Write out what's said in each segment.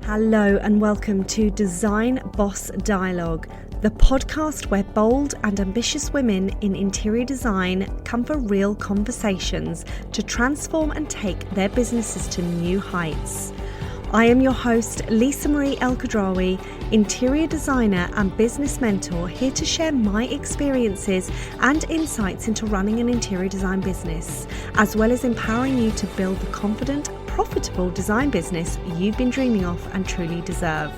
Hello and welcome to Design Boss Dialogue, the podcast where bold and ambitious women in interior design come for real conversations to transform and take their businesses to new heights. I am your host, Lisa Marie Elkhadraoui, interior designer and business mentor, here to share my experiences and insights into running an interior design business, as well as empowering you to build the confident, profitable design business you've been dreaming of and truly deserve.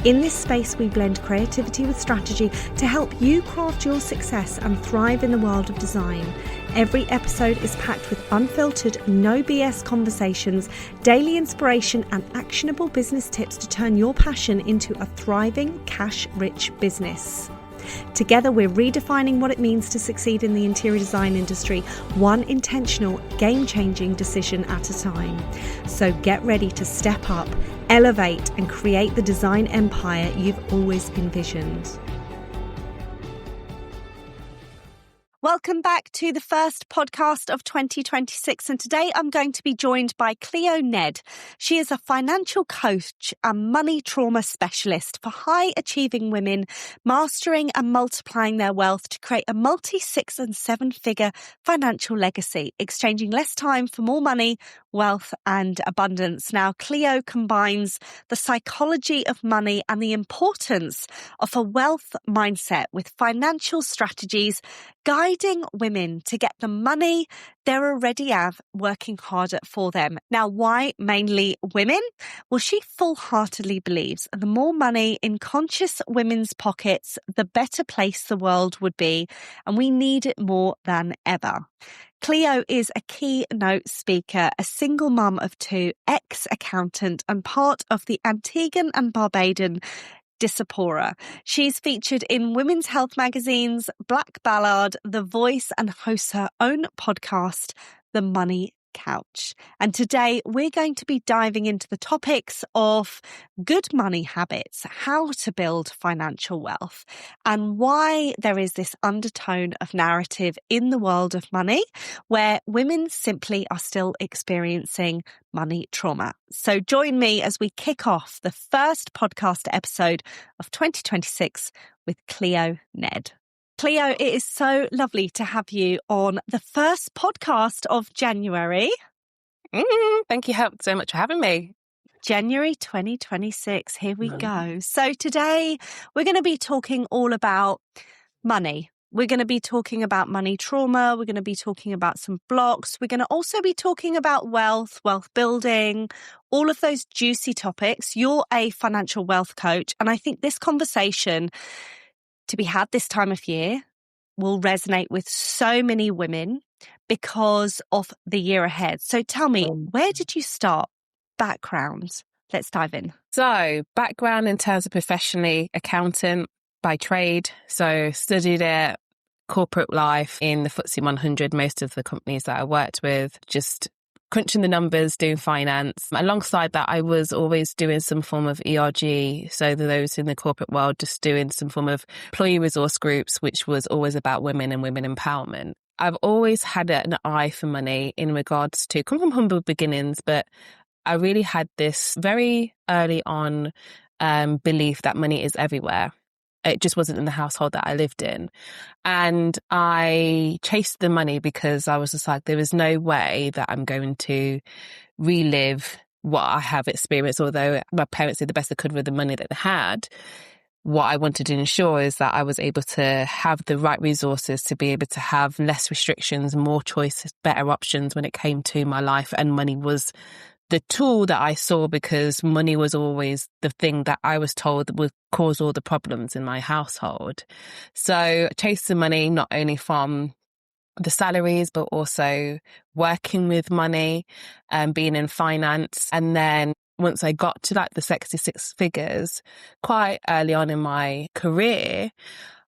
In this space, we blend creativity with strategy to help you craft your success and thrive in the world of design. Every episode is packed with unfiltered, no BS conversations, daily inspiration, and actionable business tips to turn your passion into a thriving, cash-rich business. Together, we're redefining what it means to succeed in the interior design industry, one intentional, game-changing decision at a time. So get ready to step up, elevate, and create the design empire you've always envisioned. Welcome back to the first podcast of 2026, and today I'm going to be joined by Cleo Nedd. She is a financial coach and money trauma specialist for high-achieving women, mastering and multiplying their wealth to create a multi-6 and 7-figure financial legacy, exchanging less time for more money, wealth and abundance. Now, Cleo combines the psychology of money and the importance of a wealth mindset with financial strategies, guiding women to get the money they already have working harder for them. Now, why mainly women? Well, she full-heartedly believes the more money in conscious women's pockets, the better place the world would be, and we need it more than ever. Cleo is a keynote speaker, a single mum of 2, ex-accountant, and part of the Antiguan and Barbudan diaspora. She's featured in women's health magazines, Black Ballad, The Voice, and hosts her own podcast, The Money Couch. And today we're going to be diving into the topics of good money habits, how to build financial wealth, and why there is this undertone of narrative in the world of money where women simply are still experiencing money trauma. So join me as we kick off the first podcast episode of 2026 with Cleo Nedd. Cleo, it is so lovely to have you on the first podcast of January. Thank you so much for having me. January 2026, here we go. So today we're going to be talking all about money. We're going to be talking about money trauma. We're going to be talking about some blocks. We're going to also be talking about wealth building, all of those juicy topics. You're a financial wealth coach, and I think this conversation to be had this time of year will resonate with so many women because of the year ahead. So tell me, where did you start? Background. Let's dive in. So, background in terms of professionally, accountant by trade. So, studied it, corporate life in the FTSE 100, most of the companies that I worked with, just crunching the numbers, doing finance. Alongside that, I was always doing some form of ERG. So those in the corporate world, just doing some form of employee resource groups, which was always about women and women empowerment. I've always had an eye for money in regards to, come from humble beginnings, but I really had this very early on belief that money is everywhere. It just wasn't in the household that I lived in. And I chased the money because I was just like, there is no way that I'm going to relive what I have experienced, although my parents did the best they could with the money that they had. What I wanted to ensure is that I was able to have the right resources to be able to have less restrictions, more choices, better options when it came to my life. And money was the tool that I saw, because money was always the thing that I was told would cause all the problems in my household. So chase the money, not only from the salaries, but also working with money and being in finance. And then once I got to like the sexy 6 figures, quite early on in my career,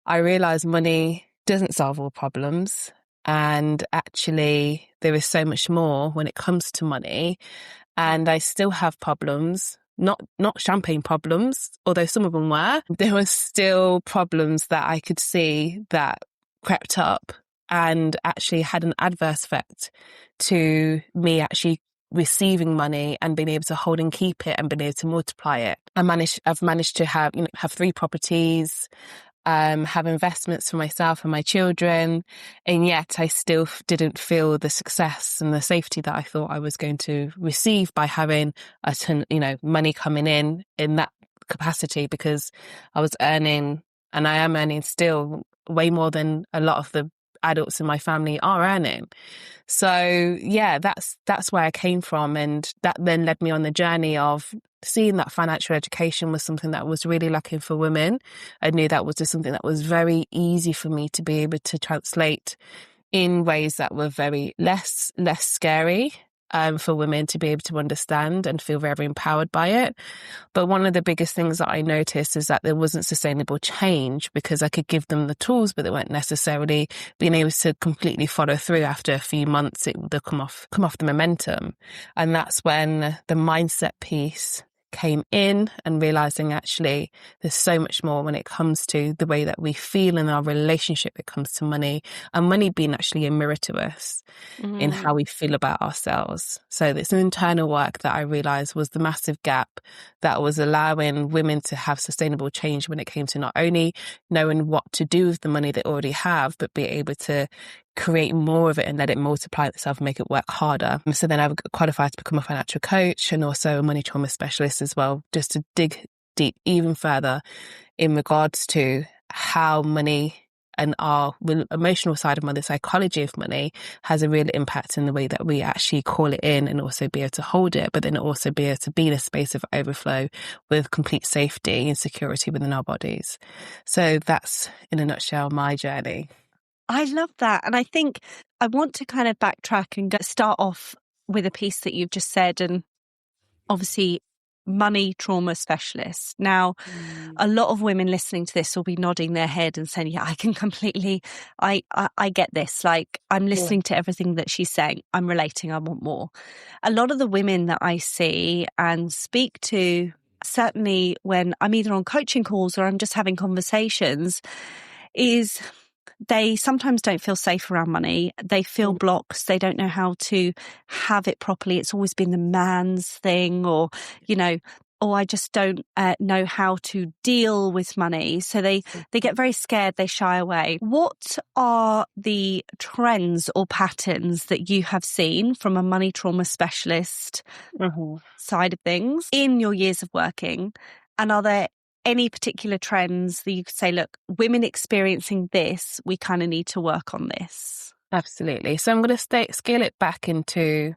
I realized money doesn't solve all problems. And actually, there is so much more when it comes to money. And I still have problems, not champagne problems, although some of them were. There were still problems that I could see that crept up and actually had an adverse effect to me actually receiving money and being able to hold and keep it and being able to multiply it. I've managed to have 3 properties, have investments for myself and my children, and yet I still didn't feel the success and the safety that I thought I was going to receive by having a ton, money coming in that capacity, because I was earning, and I am earning still, way more than a lot of the adults in my family are earning. So yeah, that's where I came from, and that then led me on the journey of seeing that financial education was something that was really lacking for women. I knew that was just something that was very easy for me to be able to translate in ways that were very less scary for women to be able to understand and feel very empowered by it. But one of the biggest things that I noticed is that there wasn't sustainable change, because I could give them the tools, but they weren't necessarily being able to completely follow through. After a few months, they'll come off the momentum. And that's when the mindset piece came in, and realizing actually there's so much more when it comes to the way that we feel in our relationship. It comes to money, and money being actually a mirror to us in how we feel about ourselves. So it's an internal work that I realized was the massive gap that was allowing women to have sustainable change when it came to not only knowing what to do with the money they already have, but be able to create more of it and let it multiply itself and make it work harder. So then I qualified to become a financial coach and also a money trauma specialist as well, just to dig deep even further in regards to how money and our emotional side of money, the psychology of money, has a real impact in the way that we actually call it in, and also be able to hold it, but then also be able to be in a space of overflow with complete safety and security within our bodies. So that's, in a nutshell, my journey. I love that. And I think I want to kind of backtrack and start off with a piece that you've just said, and obviously money trauma specialist. Now, a lot of women listening to this will be nodding their head and saying, yeah, I can completely, I get this. Like, I'm listening to everything that she's saying. I'm relating. I want more. A lot of the women that I see and speak to, certainly when I'm either on coaching calls or I'm just having conversations, is they sometimes don't feel safe around money. They feel blocks. They don't know how to have it properly. It's always been the man's thing, or, or I just don't know how to deal with money. So they get very scared. They shy away. What are the trends or patterns that you have seen from a money trauma specialist side of things in your years of working? And are there any particular trends that you could say, look, women experiencing this, we kind of need to work on this? Absolutely. So I'm going to scale it back into,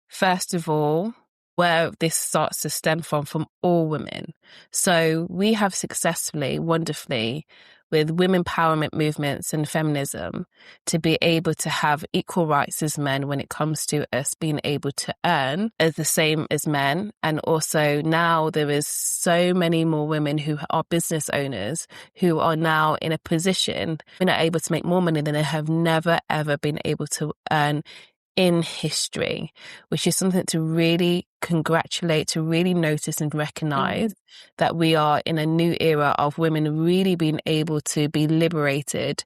first of all, where this starts to stem from all women. So we have successfully, wonderfully, with women empowerment movements and feminism, to be able to have equal rights as men when it comes to us being able to earn as the same as men. And also now there is so many more women who are business owners who are now in a position and are able to make more money than they have never, ever been able to earn in history, which is something to really congratulate, to really notice and recognize that we are in a new era of women really being able to be liberated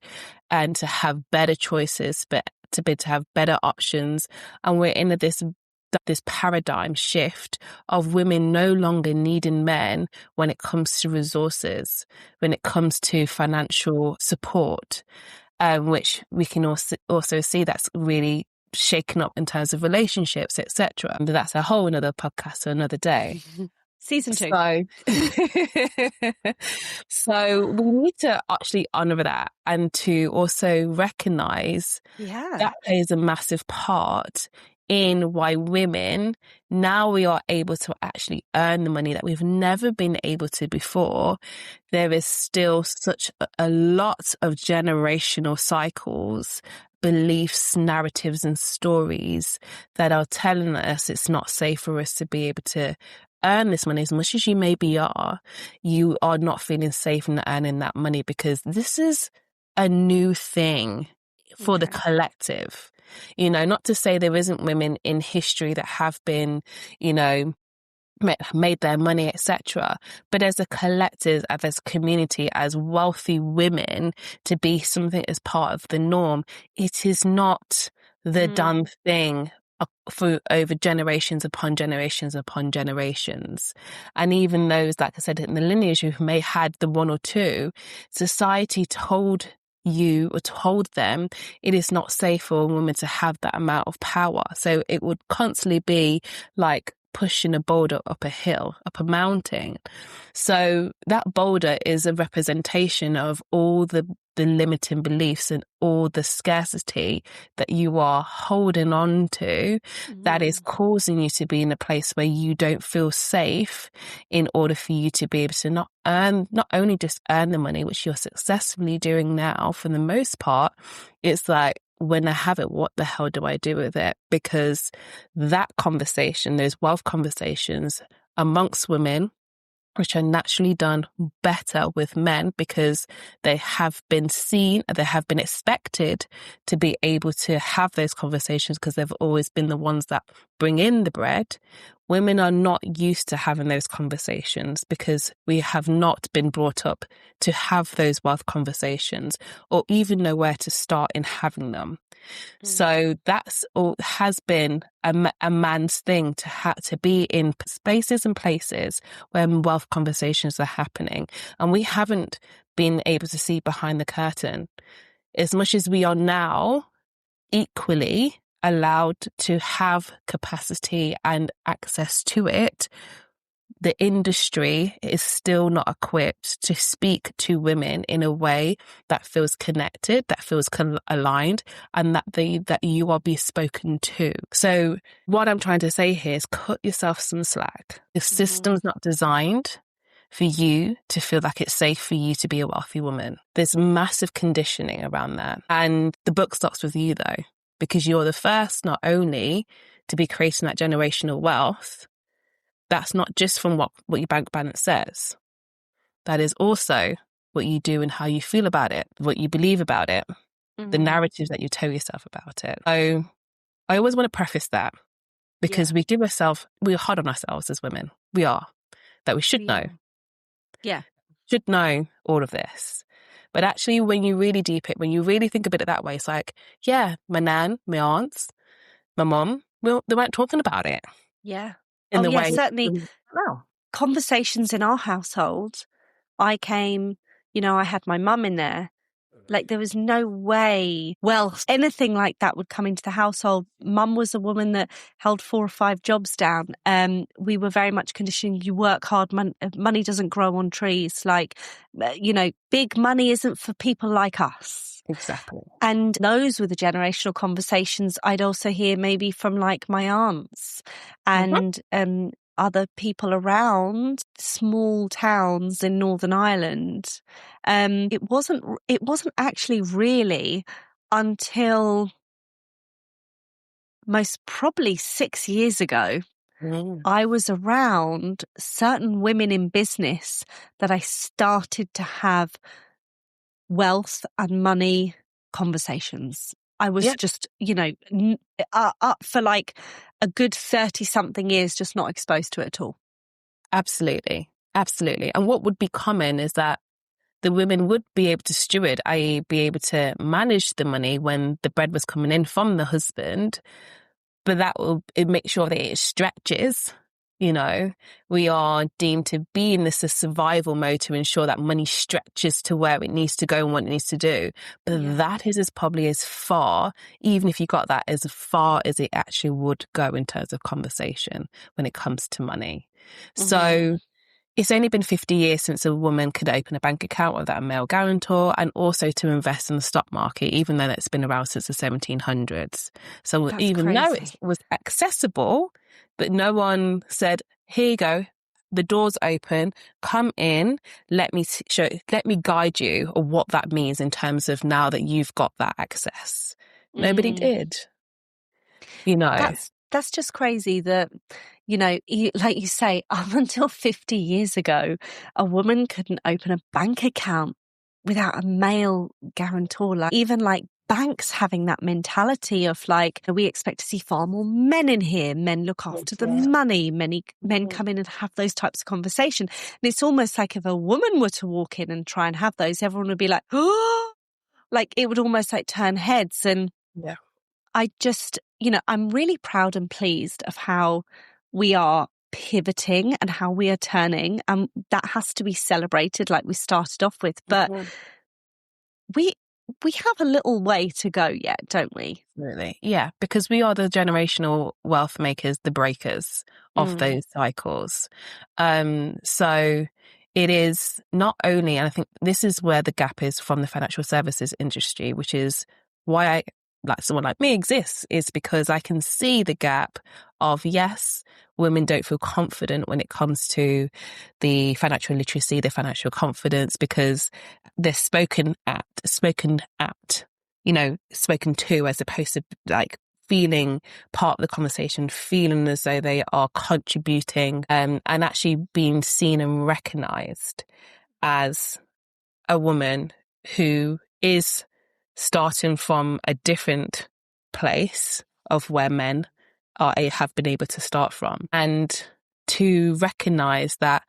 and to have better choices, but to be to have better options. And we're in this paradigm shift of women no longer needing men when it comes to resources, when it comes to financial support, which we can also see that's really shaken up in terms of relationships, etc. But that's a whole another podcast for another day. Season 2. So we need to actually honour that, and to also recognise that plays a massive part in why women, now we are able to actually earn the money that we've never been able to before. There is still such a lot of generational cycles, beliefs, narratives and stories that are telling us it's not safe for us to be able to earn this money. As much as you maybe are, you are not feeling safe in earning that money, because this is a new thing for the collective. Not to say there isn't women in history that have been, made their money, etc. But as a collective, as a community, as wealthy women, to be something as part of the norm, it is not the done thing for over generations upon generations upon generations. And even those, like I said, in the lineage who may had the one or two, society told you or told them it is not safe for a woman to have that amount of power. So it would constantly be like pushing a boulder up a hill, up a mountain. So that boulder is a representation of all the limiting beliefs and all the scarcity that you are holding on to that is causing you to be in a place where you don't feel safe, in order for you to be able to not only just earn the money, which you're successfully doing now for the most part. It's like, when I have it, what the hell do I do with it? Because that conversation, those wealth conversations amongst women, which are naturally done better with men because they have been seen, they have been expected to be able to have those conversations because they've always been the ones that bring in the bread. Women are not used to having those conversations because we have not been brought up to have those wealth conversations or even know where to start in having them. So that's all has been a man's thing to be in spaces and places where wealth conversations are happening. And we haven't been able to see behind the curtain as much as we are now equally allowed to have capacity and access to it. The industry is still not equipped to speak to women in a way that feels connected, that feels aligned, and that you are being spoken to. So what I'm trying to say here is cut yourself some slack. The system's not designed for you to feel like it's safe for you to be a wealthy woman. There's massive conditioning around that. And the book starts with you, though, because you're the first not only to be creating that generational wealth. That's not just from what your bank balance says. That is also what you do and how you feel about it, what you believe about it, the narratives that you tell yourself about it. So I always want to preface that because we're hard on ourselves as women. We are. That we should know. Yeah. Should know all of this. But actually, when you really deep it, when you really think about it that way, it's like, yeah, my nan, my aunts, my mum, well, they weren't talking about it. Yeah. In the way certainly. now. Conversations in our household, I had my mum in there. Like, there was no way, anything like that would come into the household. Mum was a woman that held 4 or 5 jobs down. We were very much conditioned, you work hard, money doesn't grow on trees. Like, big money isn't for people like us. Exactly. And those were the generational conversations I'd also hear maybe from like my aunts and other people around small towns in Northern Ireland. It wasn't actually really until most probably 6 years ago I was around certain women in business that I started to have wealth and money conversations. I was just, up for like a good 30-something years, just not exposed to it at all. Absolutely. Absolutely. And what would be common is that the women would be able to steward, i.e. be able to manage the money when the bread was coming in from the husband, but that will make sure that it stretches. We are deemed to be in this survival mode to ensure that money stretches to where it needs to go and what it needs to do. But that is probably as far, even if you got that, as far as it actually would go in terms of conversation when it comes to money. So it's only been 50 years since a woman could open a bank account without a male guarantor, and also to invest in the stock market, even though it's been around since the 1700s. So That's even crazy. though it was accessible, but no one said, here you go, the door's open, come in, let me guide you or what that means in terms of now that you've got that access. Nobody did. That's just crazy that, like you say, up until 50 years ago, a woman couldn't open a bank account without a male guarantor. Like, even like banks having that mentality of like, we expect to see far more men in here. Men look after the money. Many men come in and have those types of conversation. And it's almost like if a woman were to walk in and try and have those, everyone would be like, oh, like it would almost like turn heads. And I just, I'm really proud and pleased of how we are pivoting and how we are turning. And that has to be celebrated like we started off with. But we have a little way to go yet, don't we? Really? Yeah, because we are the generational wealth makers, the breakers of those cycles. So it is not only, and I think this is where the gap is from the financial services industry, which is why someone like me exists, is because I can see the gap of, yes, women don't feel confident when it comes to the financial literacy, the financial confidence, because they're spoken to, as opposed to like feeling part of the conversation, feeling as though they are contributing, and actually being seen and recognized as a woman who is starting from a different place of where men have been able to start from, and to recognize that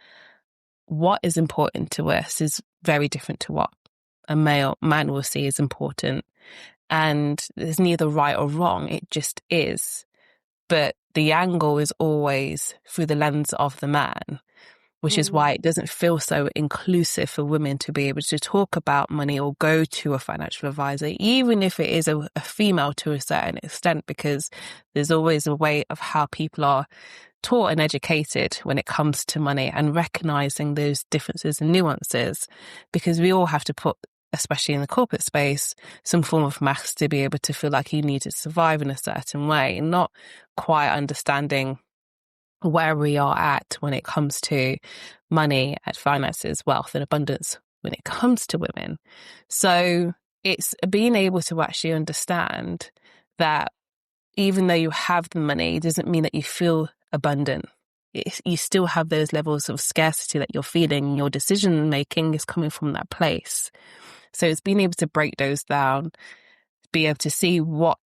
what is important to us is very different to what a man will see as important. And there's neither right or wrong, it just is. But the angle is always through the lens of the man, which is why it doesn't feel so inclusive for women to be able to talk about money or go to a financial advisor, even if it is a female to a certain extent, because there's always a way of how people are taught and educated when it comes to money, and recognizing those differences and nuances, because we all have to put, especially in the corporate space, some form of maths to be able to feel like you need to survive in a certain way, and not quite understanding where we are at when it comes to money, at finances, wealth and abundance when it comes to women. So it's being able to actually understand that even though you have the money, it doesn't mean that you feel abundant. You still have those levels of scarcity that you're feeling. Your decision making is coming from that place. So it's being able to break those down, be able to see what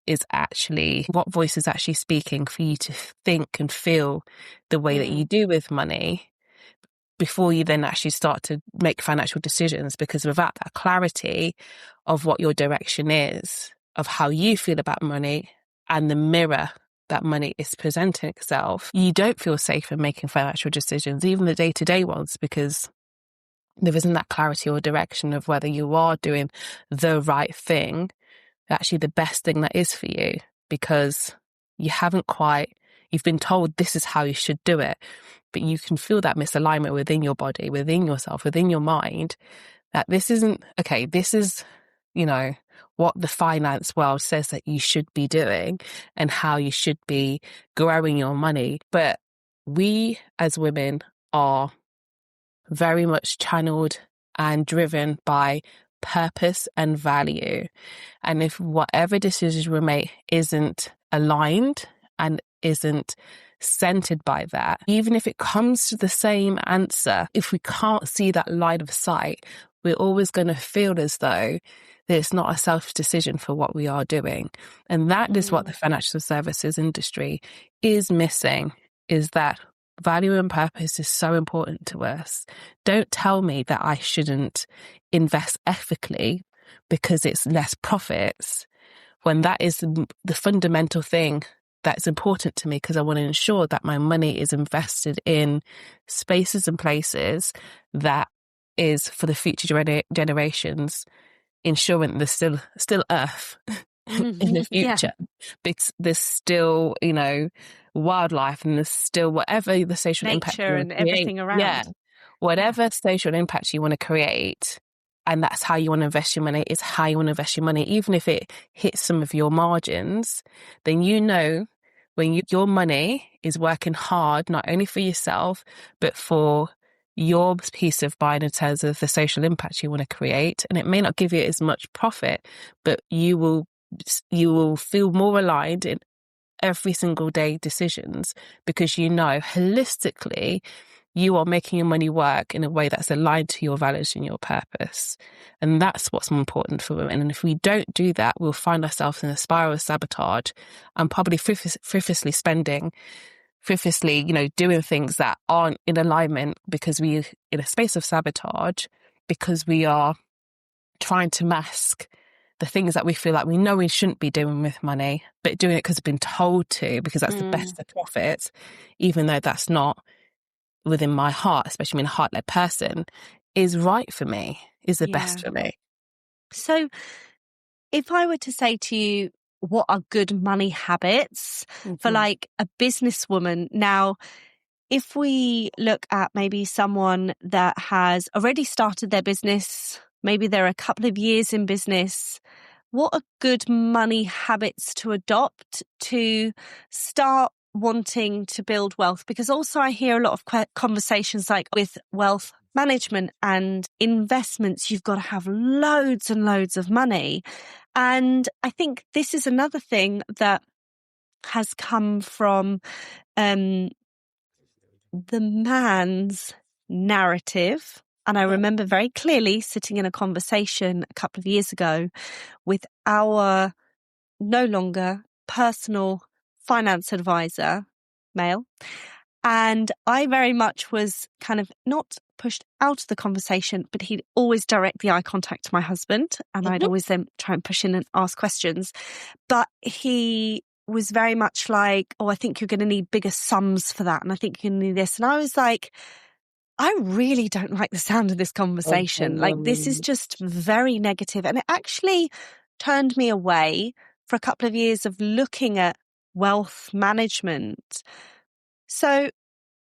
voice is actually speaking for you to think and feel the way that you do with money before you then actually start to make financial decisions. Because without that clarity of what your direction is, of how you feel about money and the mirror that money is presenting itself, you don't feel safe in making financial decisions, even the day-to-day ones, because there isn't that clarity or direction of whether you are doing the right thing, actually the best thing that is for you, because you've been told this is how you should do it, but you can feel that misalignment within your body, within yourself, within your mind, that this isn't, okay, this is, what the finance world says that you should be doing and how you should be growing your money. But we as women are very much channeled and driven by purpose and value. And if whatever decisions we make isn't aligned and isn't centered by that, even if it comes to the same answer, if we can't see that line of sight, we're always going to feel as though it's not a self decision for what we are doing. And that is what the financial services industry is missing, is that value and purpose is so important to us. Don't tell me that I shouldn't invest ethically because it's less profits, when that is the fundamental thing that's important to me, because I want to ensure that my money is invested in spaces and places that is for the future generations, ensuring there's still earth in the future. Because there's still, wildlife, and there's still whatever the social impact nature and everything around. Yeah. Whatever social impact you want to create, and that's how you want to invest your money, is how you want to invest your money. Even if it hits some of your margins, then when your money is working hard, not only for yourself, but for your peace of mind in terms of the social impact you want to create. And it may not give you as much profit, but you will feel more aligned in every single day decisions, because holistically you are making your money work in a way that's aligned to your values and your purpose. And that's what's more important for women. And if we don't do that, we'll find ourselves in a spiral of sabotage and probably frivolously spending, doing things that aren't in alignment, because we're in a space of sabotage, because we are trying to mask the things that we feel like we know we shouldn't be doing with money, but doing it because we've been told to, because that's the best of profits, even though that's not within my heart, especially being a heart-led person, is right for me, is the best for me. So if I were to say to you, what are good money habits for like a businesswoman? Now, if we look at maybe someone that has already started their business, maybe they're a couple of years in business, what are good money habits to adopt to start wanting to build wealth? Because also I hear a lot of conversations like with wealth management and investments, you've got to have loads and loads of money. And I think this is another thing that has come from the man's narrative. And I remember very clearly sitting in a conversation a couple of years ago with our no longer personal finance advisor, male. And I very much was kind of not pushed out of the conversation, but he'd always direct the eye contact to my husband. And I'd always then try and push in and ask questions. But he was very much like, oh, I think you're going to need bigger sums for that. And I think you're going to need this. And I was like, I really don't like the sound of this conversation. Like, this is just very negative. And it actually turned me away for a couple of years of looking at wealth management. So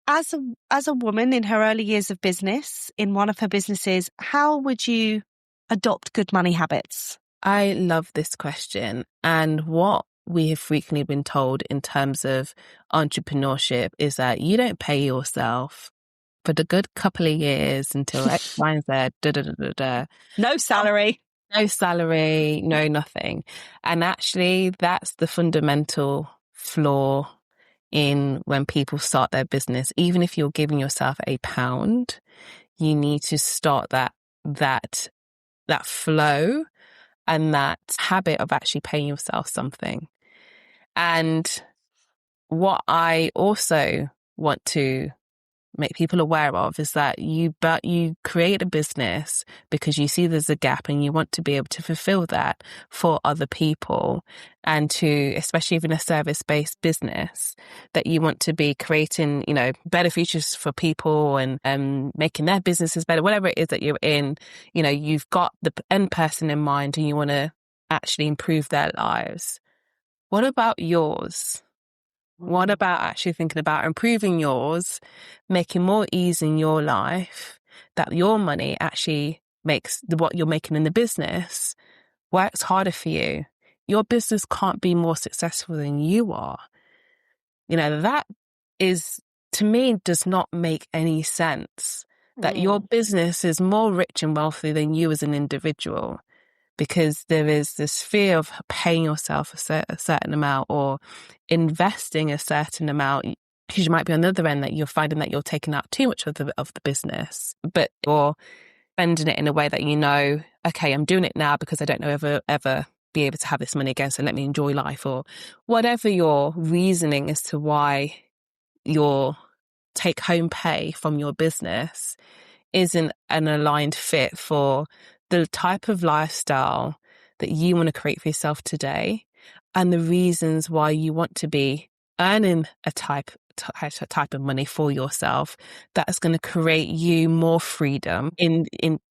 as a woman in her early years of business, in one of her businesses, how would you adopt good money habits? I love this question. And what we have frequently been told in terms of entrepreneurship is that you don't pay yourself for the good couple of years until X, Y, and Z, No salary. No salary, no nothing. And actually, that's the fundamental flaw in when people start their business. Even if you're giving yourself £1, you need to start that flow and that habit of actually paying yourself something. And what I also want to make people aware of is that you create a business because you see there's a gap and you want to be able to fulfill that for other people, and to, especially if in a service-based business, that you want to be creating, better features for people and making their businesses better, whatever it is that you're in, you've got the end person in mind and you want to actually improve their lives. What about yours? What about actually thinking about improving yours, making more ease in your life, that your money actually makes what you're making in the business works harder for you? Your business can't be more successful than you are. That is, to me, does not make any sense. That your business is more rich and wealthy than you as an individual. Because there is this fear of paying yourself a certain amount or investing a certain amount, because you might be on the other end that you're finding that you're taking out too much of the business, but you're spending it in a way that okay, I'm doing it now because I don't know ever be able to have this money again, so let me enjoy life, or whatever your reasoning as to why your take-home pay from your business isn't an aligned fit for the type of lifestyle that you want to create for yourself today, and the reasons why you want to be earning a type of money for yourself that's going to create you more freedom in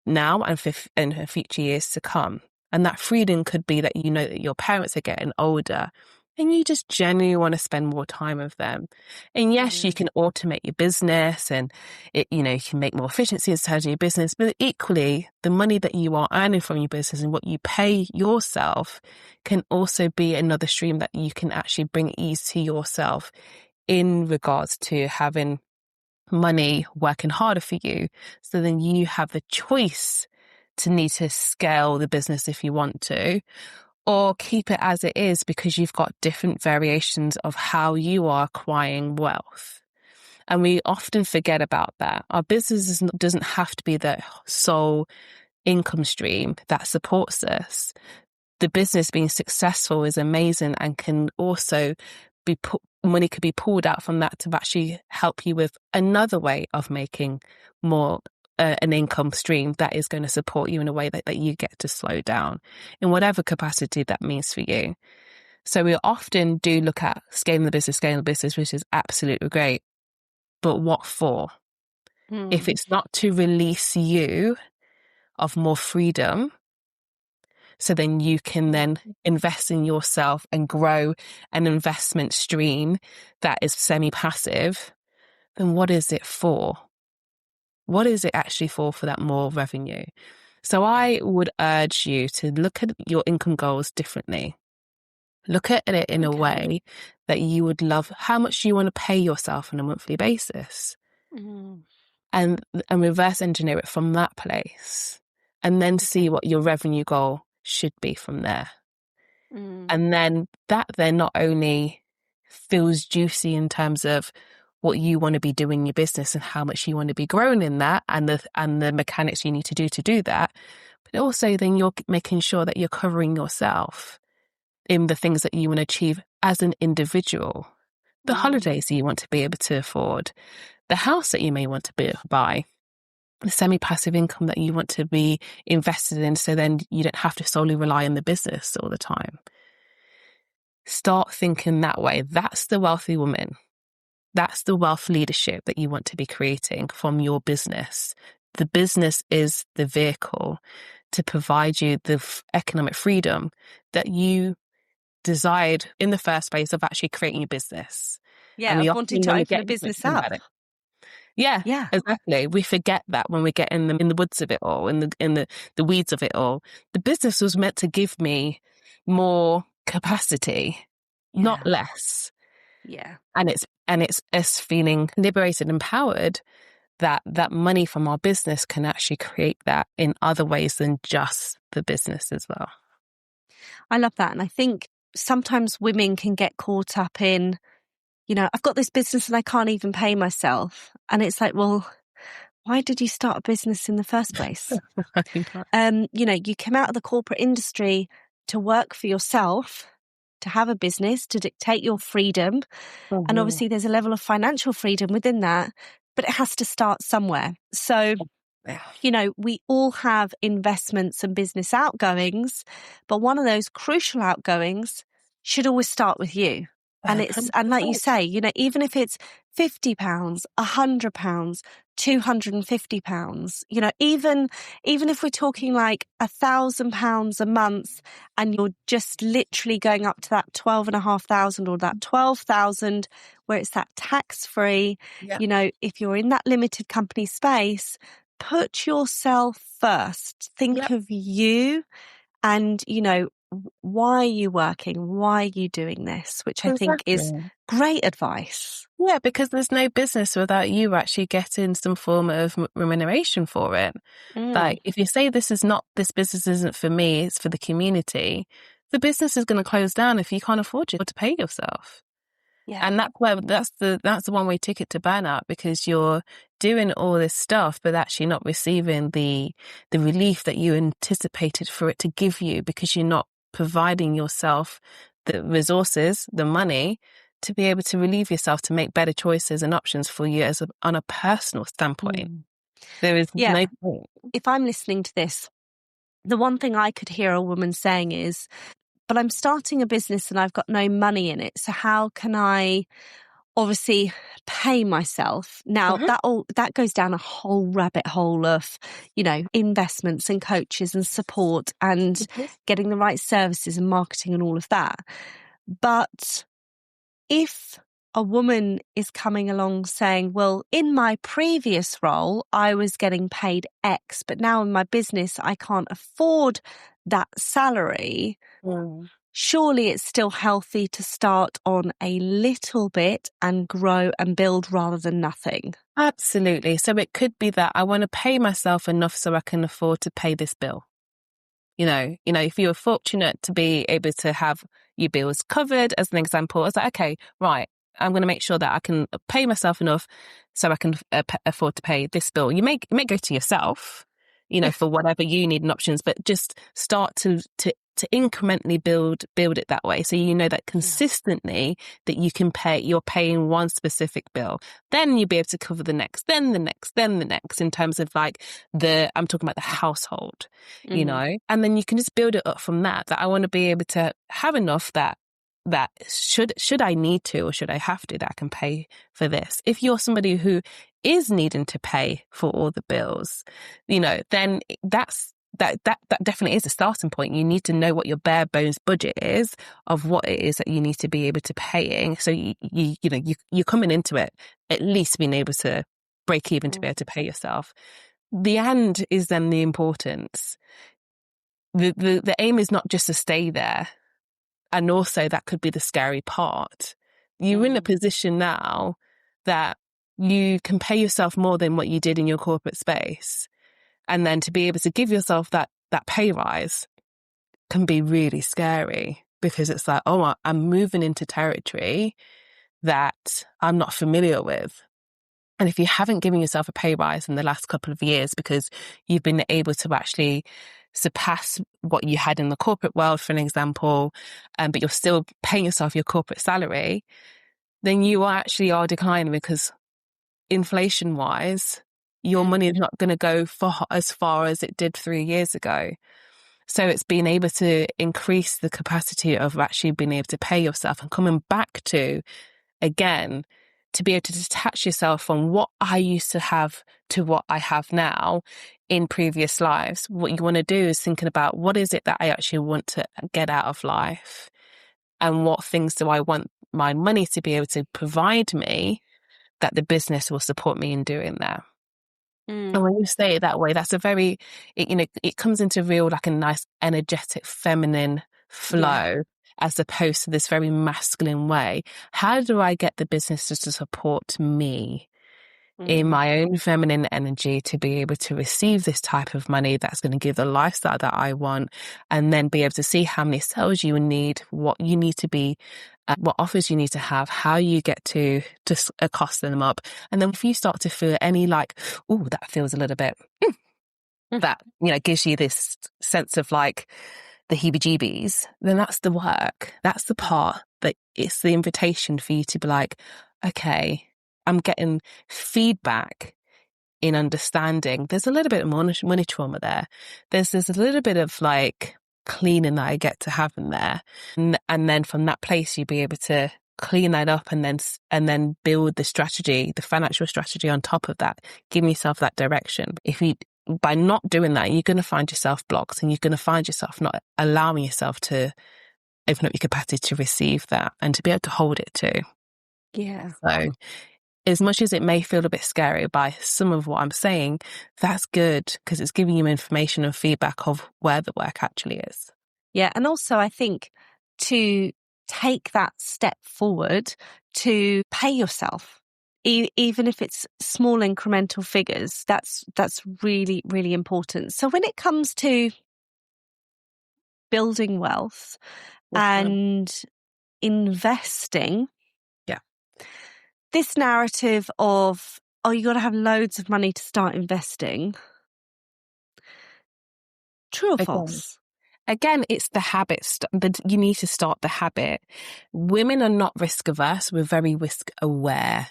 now and in future years to come. And that freedom could be that that your parents are getting older and you just genuinely want to spend more time with them. And yes, you can automate your business and you can make more efficiency in terms of your business, but equally the money that you are earning from your business and what you pay yourself can also be another stream that you can actually bring ease to yourself in regards to having money working harder for you. So then you have the choice to need to scale the business if you want to, or keep it as it is because you've got different variations of how you are acquiring wealth. And we often forget about that. Our business doesn't have to be the sole income stream that supports us. The business being successful is amazing and can also be money could be pulled out from that to actually help you with another way of making more an income stream that is going to support you in a way that you get to slow down in whatever capacity that means for you. So we often do look at scaling the business, which is absolutely great. But what for? If it's not to release you of more freedom, so then you can then invest in yourself and grow an investment stream that is semi-passive, then what is it for? What is it actually for that more revenue? So I would urge you to look at your income goals differently. Look at it in a way that you would love how much you want to pay yourself on a monthly basis. And reverse engineer it from that place. And then see what your revenue goal should be from there. And then that then not only feels juicy in terms of what you want to be doing in your business and how much you want to be growing in that and the mechanics you need to do that, but also then you're making sure that you're covering yourself in the things that you want to achieve as an individual, the holidays that you want to be able to afford, the house that you may want to buy, the semi-passive income that you want to be invested in, so then you don't have to solely rely on the business all the time. Start thinking that way. That's the wealthy woman. That's the wealth leadership that you want to be creating from your business. The business is the vehicle to provide you the economic freedom that you desired in the first place of actually creating a business. Yeah, and of wanting to open a business up. Yeah, exactly. We forget that when we get in the woods of it all, in the weeds of it all. The business was meant to give me more capacity, not less. Yeah. And it's us feeling liberated and empowered that money from our business can actually create that in other ways than just the business as well. I love that. And I think sometimes women can get caught up in, I've got this business and I can't even pay myself. And it's like, well, why did you start a business in the first place? You come out of the corporate industry to work for yourself, to have a business, to dictate your freedom. And obviously there's a level of financial freedom within that, but it has to start somewhere. So, we all have investments and business outgoings, but one of those crucial outgoings should always start with you. And like you say, even if it's £50, £100, £250, even if we're talking like £1,000 a month and you're just literally going up to that 12,500 or that 12,000 where it's that tax free, if you're in that limited company space, put yourself first. Think of you and, why are you working? Why are you doing this? Which I think is great advice. Yeah, because there's no business without you actually getting some form of remuneration for it. Like if you say this business isn't for me, it's for the community, the business is going to close down if you can't afford to pay yourself. Yeah. And that's the one-way ticket to burnout, because you're doing all this stuff but actually not receiving the relief that you anticipated for it to give you, because you're not providing yourself the resources, the money to be able to relieve yourself, to make better choices and options for you on a personal standpoint. There is no point. If I'm listening to this, the one thing I could hear a woman saying is, but I'm starting a business and I've got no money in it. So how can I obviously pay myself? Now that goes down a whole rabbit hole of, investments and coaches and support and getting the right services and marketing and all of that. But if a woman is coming along saying, well, in my previous role, I was getting paid X, but now in my business, I can't afford that salary. Surely it's still healthy to start on a little bit and grow and build rather than nothing. Absolutely. So it could be that I want to pay myself enough so I can afford to pay this bill. If you were fortunate to be able to have your bills covered, as an example, it's like, okay, right, I'm going to make sure that I can pay myself enough so I can afford to pay this bill. You may go to yourself, for whatever you need and options, but just start to to incrementally build it that way. So you know that consistently that you're paying one specific bill. Then you'll be able to cover the next, then the next, then the next, in terms of like I'm talking about the household, you know, and then you can just build it up from that I want to be able to have enough that should I need to, or should I have to, that I can pay for this. If you're somebody who is needing to pay for all the bills, you know, then that definitely is a starting point. You need to know what your bare bones budget is of what it is that you need to be able to paying. So you're coming into it at least being able to break even to be able to pay yourself. The and is then the importance. The aim is not just to stay there. And also that could be the scary part. You're in a position now that you can pay yourself more than what you did in your corporate space. And then to be able to give yourself that pay rise can be really scary, because it's like, oh, I'm moving into territory that I'm not familiar with. And if you haven't given yourself a pay rise in the last couple of years because you've been able to actually surpass what you had in the corporate world, for an example, but you're still paying yourself your corporate salary, then you actually are declining, because inflation-wise, your money is not going to go as far as it did 3 years ago. So it's being able to increase the capacity of actually being able to pay yourself and coming back to, again, to be able to detach yourself from what I used to have to what I have now in previous lives. What you want to do is thinking about, what is it that I actually want to get out of life? And what things do I want my money to be able to provide me that the business will support me in doing that? And when you say it that way, that's it comes into real, like a nice, energetic, feminine flow, as opposed to this very masculine way. How do I get the business to support me in my own feminine energy to be able to receive this type of money that's going to give the lifestyle that I want, and then be able to see how many sales you need, what you need to be, what offers you need to have, how you get to cost them up. And then if you start to feel any like, oh, that feels a little bit, that, gives you this sense of like the heebie-jeebies, then that's the work. That's the part that it's the invitation for you to be like, okay, I'm getting feedback in understanding. There's a little bit of money trauma there. There's a little bit of like cleaning that I get to have in there. And then from that place, you'll be able to clean that up and then build the strategy, the financial strategy on top of that, giving yourself that direction. By not doing that, you're going to find yourself blocked, and you're going to find yourself not allowing yourself to open up your capacity to receive that and to be able to hold it too. Yeah. So as much as it may feel a bit scary by some of what I'm saying, that's good, because it's giving you information and feedback of where the work actually is. Yeah. And also I think to take that step forward to pay yourself, even if it's small incremental figures, that's really, really important. So when it comes to building wealth and investing, this narrative of, oh, you got to have loads of money to start investing. True or false? Again, it's the habit. You need to start the habit. Women are not risk averse. We're very risk aware.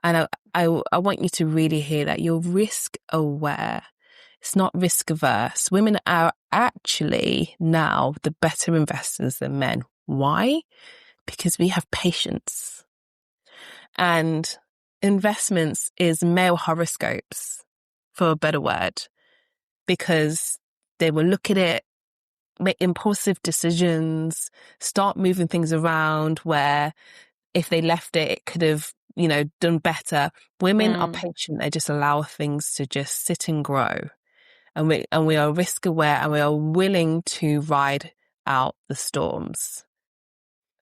And I want you to really hear that. You're risk aware. It's not risk averse. Women are actually now the better investors than men. Why? Because we have patience. And investments is male horoscopes, for a better word, because they will look at it, make impulsive decisions, start moving things around where if they left it, it could have, done better. Women are patient. They just allow things to just sit and grow. And we are risk aware, and we are willing to ride out the storms.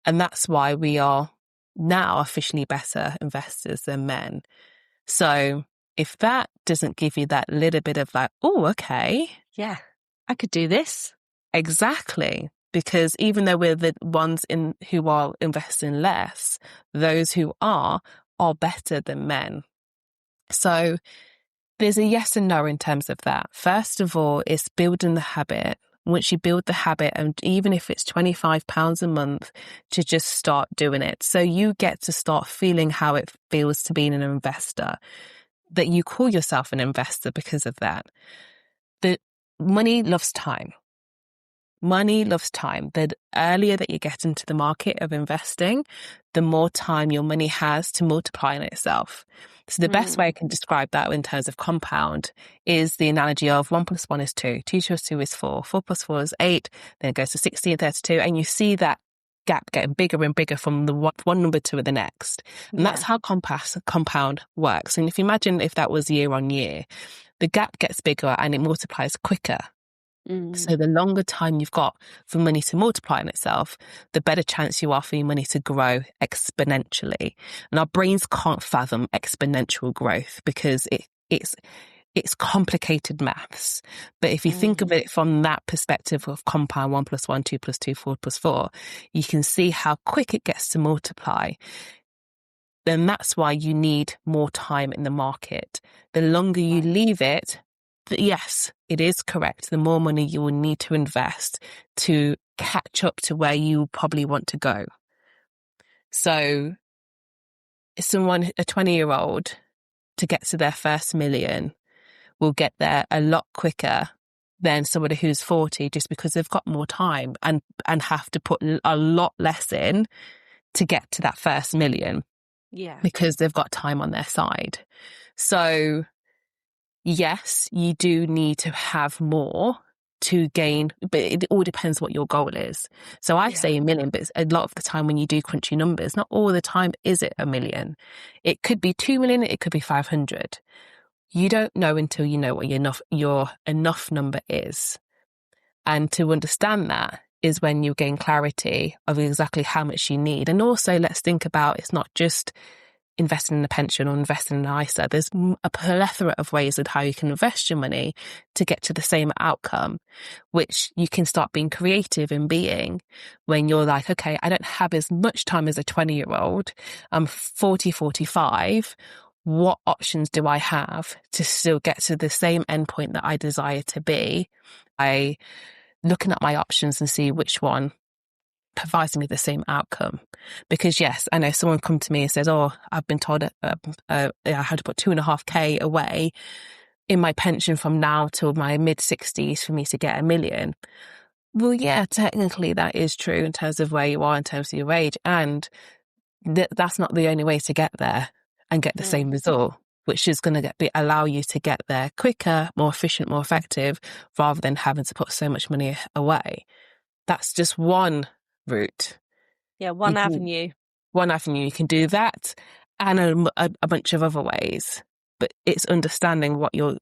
And that's why we are now officially better investors than men. So if that doesn't give you that little bit of like, oh, okay. Yeah, I could do this. Exactly. Because even though we're the ones who are investing less, those who are better than men. So there's a yes and no in terms of that. First of all, it's building the habit once you build the habit, and even if it's £25 a month, to just start doing it. So you get to start feeling how it feels to be an investor, that you call yourself an investor because of that. The money loves time. Money loves time. The earlier that you get into the market of investing, the more time your money has to multiply on itself. So the best way I can describe that in terms of compound is the analogy of 1 + 1 is 2, 2 + 2 is 4, 4 + 4 is 8, then it goes to 60 and 32, and you see that gap getting bigger and bigger from the one number to the next. And that's how compound works. And if you imagine if that was year on year, the gap gets bigger and it multiplies quicker. So the longer time you've got for money to multiply on itself, the better chance you are for your money to grow exponentially. And our brains can't fathom exponential growth because it's complicated maths. But if you think of it from that perspective of compound 1 + 1, 2 + 2, 4 + 4, you can see how quick it gets to multiply. Then that's why you need more time in the market. The longer you leave it, yes, it is correct. The more money you will need to invest to catch up to where you probably want to go. So a 20-year-old, to get to their first million will get there a lot quicker than somebody who's 40, just because they've got more time and have to put a lot less in to get to that first million. Yeah. Because they've got time on their side. So yes, you do need to have more to gain, but it all depends what your goal is. So I say 1 million, but a lot of the time when you do crunchy numbers, not all the time is it 1 million. It could be 2 million, it could be 500. You don't know until you know what your enough number is. And to understand that is when you gain clarity of exactly how much you need. And also, let's think about, it's not just investing in a pension or investing in an ISA. There's a plethora of ways of how you can invest your money to get to the same outcome, which you can start being creative in being when you're like, okay, I don't have as much time as a 20-year-old. I'm 40, 45. What options do I have to still get to the same endpoint that I desire to be? I looking at my options and see which one provides me the same outcome. Because yes, I know someone come to me and says, oh, I've been told I had to put 2.5K away in my pension from now till my mid-60s for me to get 1 million. Well, yeah, technically that is true in terms of where you are, in terms of your age. And that's not the only way to get there and get the same result, which is going to allow you to get there quicker, more efficient, more effective, rather than having to put so much money away. That's just one route. Yeah, one avenue. One avenue. You can do that and a bunch of other ways. But it's understanding what your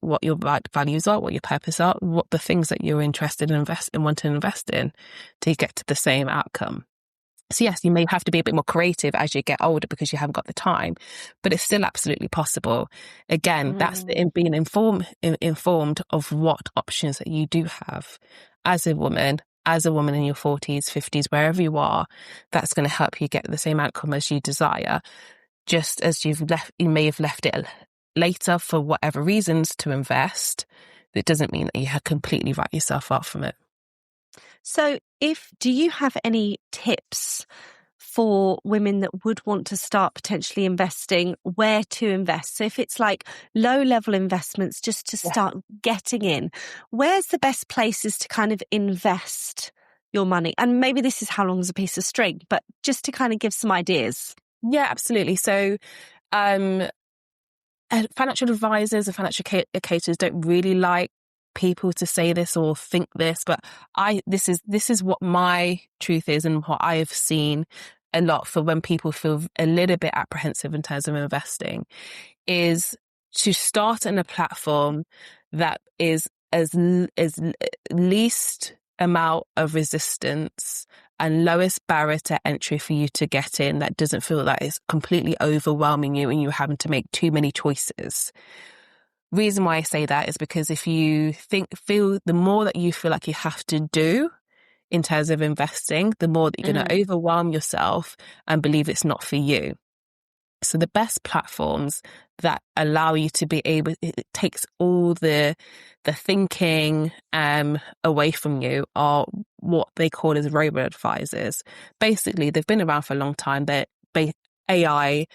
values are, what your purpose are, what the things that you're interested in want to invest in to get to the same outcome. So yes, you may have to be a bit more creative as you get older because you haven't got the time, but it's still absolutely possible. Again, that's being informed of what options that you do have as a woman in your 40s, 50s, wherever you are. That's going to help you get the same outcome as you desire. Just as you may have left it later for whatever reasons to invest, it doesn't mean that you have completely write yourself off from it. So do you have any tips for women that would want to start potentially investing, where to invest? So if it's like low level investments, just to start getting in, where's the best places to kind of invest your money? And maybe this is how long is a piece of string, but just to kind of give some ideas. Yeah, absolutely. So, financial advisors and financial educators don't really like people to say this or think this, but this is what my truth is and what I have seen a lot for when people feel a little bit apprehensive in terms of investing, is to start on a platform that is as least amount of resistance and lowest barrier to entry for you to get in, that doesn't feel like it's completely overwhelming you and you're having to make too many choices. Reason why I say that is because if you feel the more that you feel like you have to do in terms of investing, the more that you're going to overwhelm yourself and believe it's not for you. So the best platforms that allow you to be able, it takes all the thinking away from you are what they call as robot advisors. Basically, they've been around for a long time. They're AI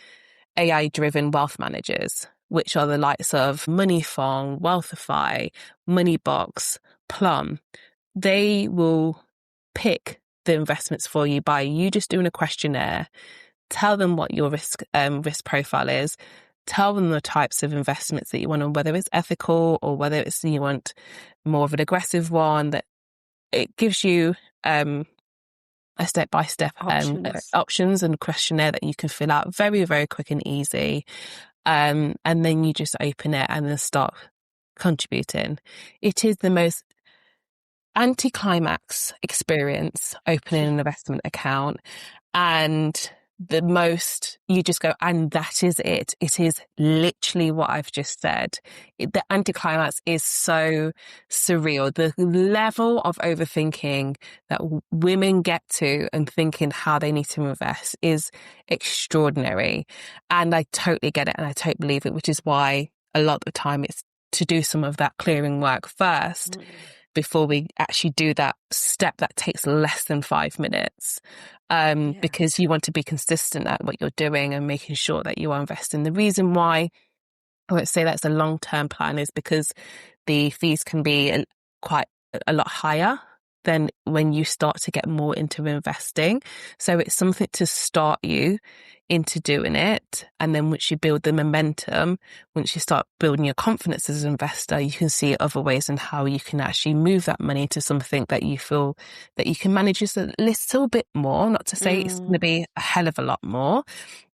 driven wealth managers, which are the likes of Moneyfong, Wealthify, Moneybox, Plum. They will pick the investments for you by you just doing a questionnaire. Tell them what your risk profile is. Tell them the types of investments that you want, and whether it's ethical or whether it's you want more of an aggressive one. That it gives you a step-by-step options and questionnaire that you can fill out very, very quick and easy. And then you just open it and then start contributing. It is the most anticlimax experience opening an investment account, and the most you just go, and that is it. It is literally what I've just said. The anticlimax is so surreal. The level of overthinking that women get to and thinking how they need to invest is extraordinary. And I totally get it, and I totally believe it, which is why a lot of the time it's to do some of that clearing work first before we actually do that step that takes less than 5 minutes. Because you want to be consistent at what you're doing and making sure that you are investing. The reason why I would say that's a long-term plan is because the fees can be quite a lot higher than when you start to get more into investing. So it's something to start you into doing it. And then once you build the momentum, once you start building your confidence as an investor, you can see other ways and how you can actually move that money into something that you feel that you can manage just a little bit more. Not to say it's going to be a hell of a lot more.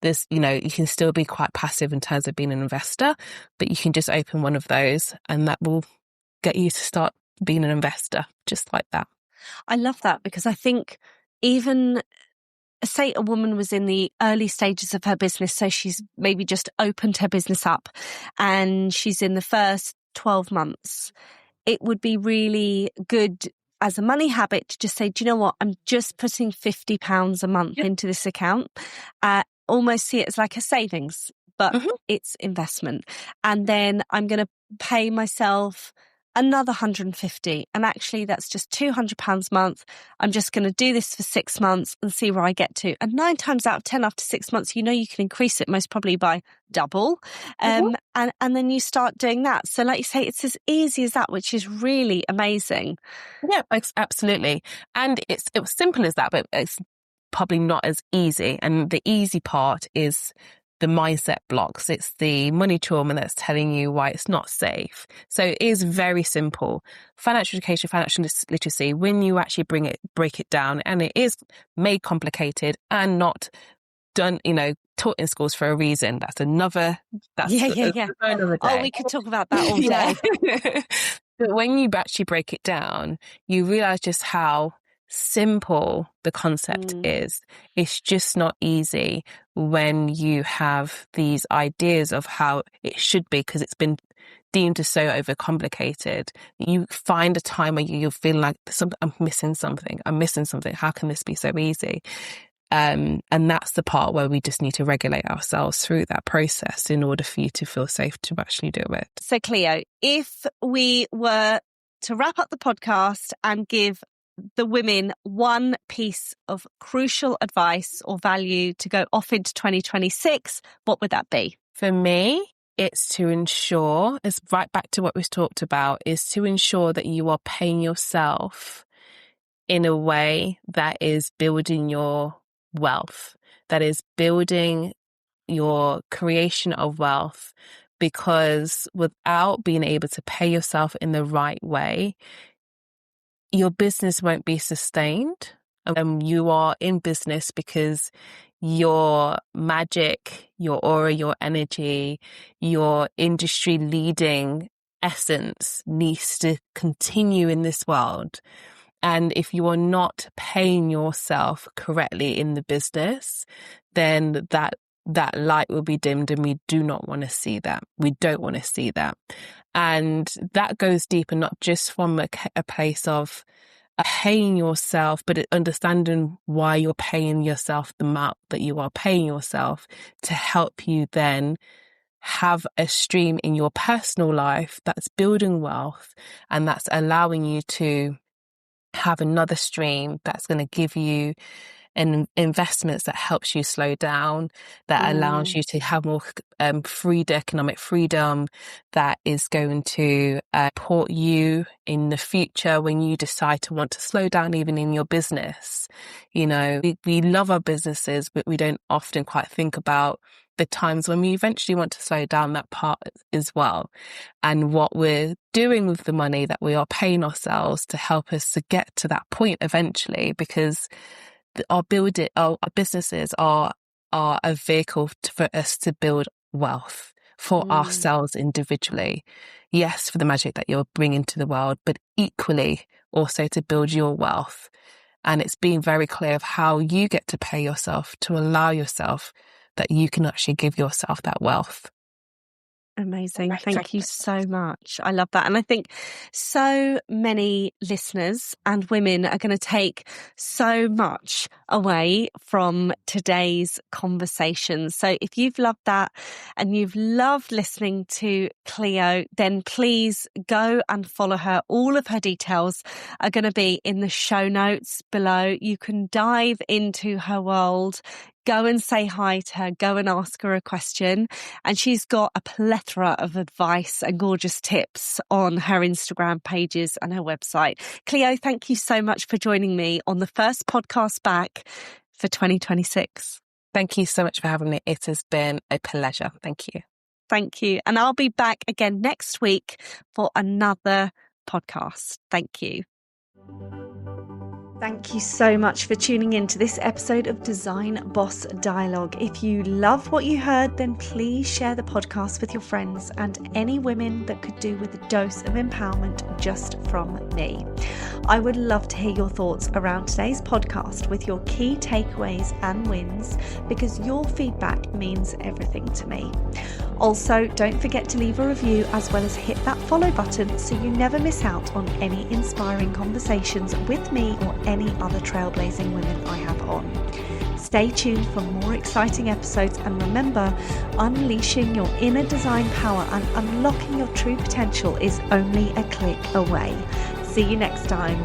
There's, you can still be quite passive in terms of being an investor, but you can just open one of those and that will get you to start being an investor just like that. I love that, because I think even say a woman was in the early stages of her business, so she's maybe just opened her business up and she's in the first 12 months, it would be really good as a money habit to just say, do you know what, I'm just putting £50 a month into this account. Almost see it as like a savings, but it's investment. And then I'm going to pay myself another 150, and actually that's just £200 a month. I'm just going to do this for 6 months and see where I get to. And 9 times out of 10 after 6 months, you can increase it most probably by double. And then you start doing that. So like you say, it's as easy as that, which is really amazing. Yeah, absolutely. And it was simple as that, but it's probably not as easy. And the easy part is the mindset blocks. It's the money trauma that's telling you why it's not safe. So it is very simple. Financial education, financial literacy, when you actually break it down, and it is made complicated and not done, taught in schools for a reason. That's another day. Oh, we could talk about that all day. But when you actually break it down, you realize just how simple the concept is. It's just not easy when you have these ideas of how it should be, because it's been deemed as so overcomplicated. You find a time where you feel like I'm missing something. How can this be so easy? And that's the part where we just need to regulate ourselves through that process in order for you to feel safe to actually do it. So Cleo, if we were to wrap up the podcast and give the women one piece of crucial advice or value to go off into 2026, what would that be? For me, it's to ensure, it's right back to what we've talked about, is to ensure that you are paying yourself in a way that is building your wealth, that is building your creation of wealth, because without being able to pay yourself in the right way, your business won't be sustained. You are in business because your magic, your aura, your energy, your industry leading essence needs to continue in this world. And if you are not paying yourself correctly in the business, then that light will be dimmed, and we do not want to see that. We don't want to see that. And that goes deeper, not just from a place of paying yourself, but understanding why you're paying yourself the amount that you are paying yourself to help you then have a stream in your personal life that's building wealth and that's allowing you to have another stream that's going to give you investments that helps you slow down, that allows you to have more economic freedom, that is going to support you in the future when you decide to want to slow down, even in your business. You know, we love our businesses, but we don't often quite think about the times when we eventually want to slow down that part as well. And what we're doing with the money that we are paying ourselves to help us to get to that point eventually, because our businesses are a vehicle for us to build wealth for ourselves individually. Yes, for the magic that you're bringing to the world, but equally also to build your wealth. And it's being very clear of how you get to pay yourself to allow yourself that you can actually give yourself that wealth. Amazing. Thank you so much. I love that. And I think so many listeners and women are going to take so much away from today's conversation. So if you've loved that and you've loved listening to Cleo, then please go and follow her. All of her details are going to be in the show notes below. You can dive into her world. Go and say hi to her, go and ask her a question. And she's got a plethora of advice and gorgeous tips on her Instagram pages and her website. Cleo, thank you so much for joining me on the first podcast back for 2026. Thank you so much for having me. It has been a pleasure. Thank you. Thank you. And I'll be back again next week for another podcast. Thank you. Thank you so much for tuning in to this episode of Design Boss Dialogue. If you love what you heard, then please share the podcast with your friends and any women that could do with a dose of empowerment just from me. I would love to hear your thoughts around today's podcast with your key takeaways and wins, because your feedback means everything to me. Also, don't forget to leave a review as well as hit that follow button so you never miss out on any inspiring conversations with me or any other trailblazing women I have on. Stay tuned for more exciting episodes, and remember, unleashing your inner design power and unlocking your true potential is only a click away. See you next time.